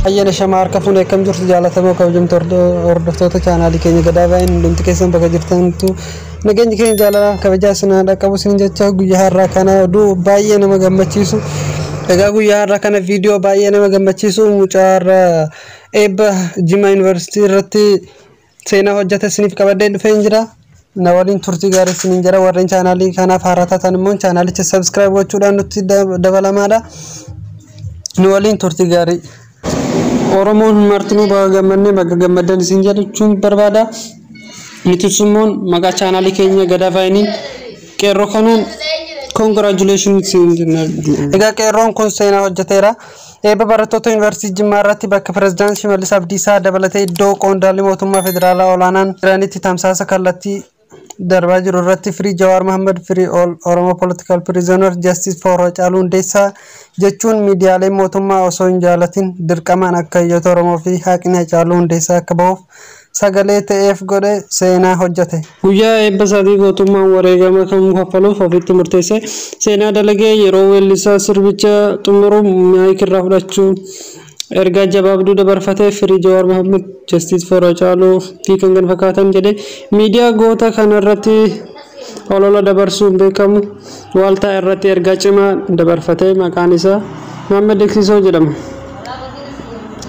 Ayyana shamaar kafuun akkam jirtu jaalatamoo kabajamtu hordoftoota chaanaalii keenya Gadaabayin hundumti keessan bakka jirtantu nageenyi keenya jaalala kabajaa sinaa qabu sin jecha guyyaa har'aa kana oduu baay'ee nama gammachiisu egaa guyyaa har'aa kana viidiyoo baay'ee nama gammachiisu mucaarra eebba Jimmaa Yuunivarsiitii irratti seenaa hojjete isiniif qabadee dhufee jira. Na waliin turtii gaarii isiniin jira. Warreen chaanaalii kanaaf haaraa taatan immoo chaanaalicha subscribe gochuudhaan nutti dabalamaadha. Nu waliin turtii gaarii. Oromoon martinuu baga gammanne baga gammadan isin jechuun barbaada. Mitisummoon maqaa chaanaalii keenya Gadaabayiniin qeerroo kanuun congratulations egaa qeerroon kun seenaa hojjeteera. Eebba barattoota Yuunivarsiitii Jimmaa irratti bakka Pireezidaantii Shimallis Abdiisaa dabalatee iddoo qoondaalli mootummaa federaalaa olaanaan jiranitti tamsaasa kallattii darbaa jiru irratti Firii Jawaar Mohammed Firii Oromo Political Prisoner Justice for Haacaaluu Hundeessaa jechuun miidiyaaleen mootummaa osoo hin jaalatin dirqamaan akka iyyata Oromoo fi haqni Haacaaluu Hundeessaa akka bahuuf sagalee ta'eef godhe seenaa hojjete. Guyyaa eebba sadii gootummaan wareegama kan kaffaluuf ofitti murteesse seenaa dalagee yeroo weellisaa sirbicha xumuru maayikirraa fudhachuun ergaa jabaabduu dabarfatee Firii Jawaar Mohammed Justice for Haacaaluu fi kan kana fakkaatan jedhe miidiyaa goota kanarratti olola dabarsuun beekamu waaltaa irratti ergaa cimaa dabarfatee maqaan isaa Mohammed Deksisoo jedhama.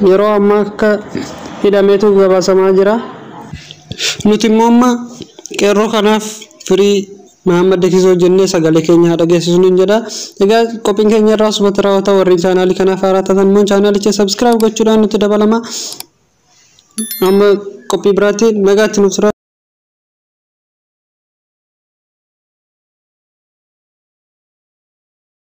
Yeroo ammaa akka hidhameetu gabaasamaa jira. Nuti immoo amma qeerroo kanaaf Firii Mohammed Deksisoo jennee sagalee keenya dhageessisuun jedha. Egaa qophiin keenya irraa subata raawwata warreen chaanaalii kanaaf haaraa taatan immoo chaanaalicha subscribe gochuudhaan nutti dabalama. Amma qophii biraatti nagaatti nuuf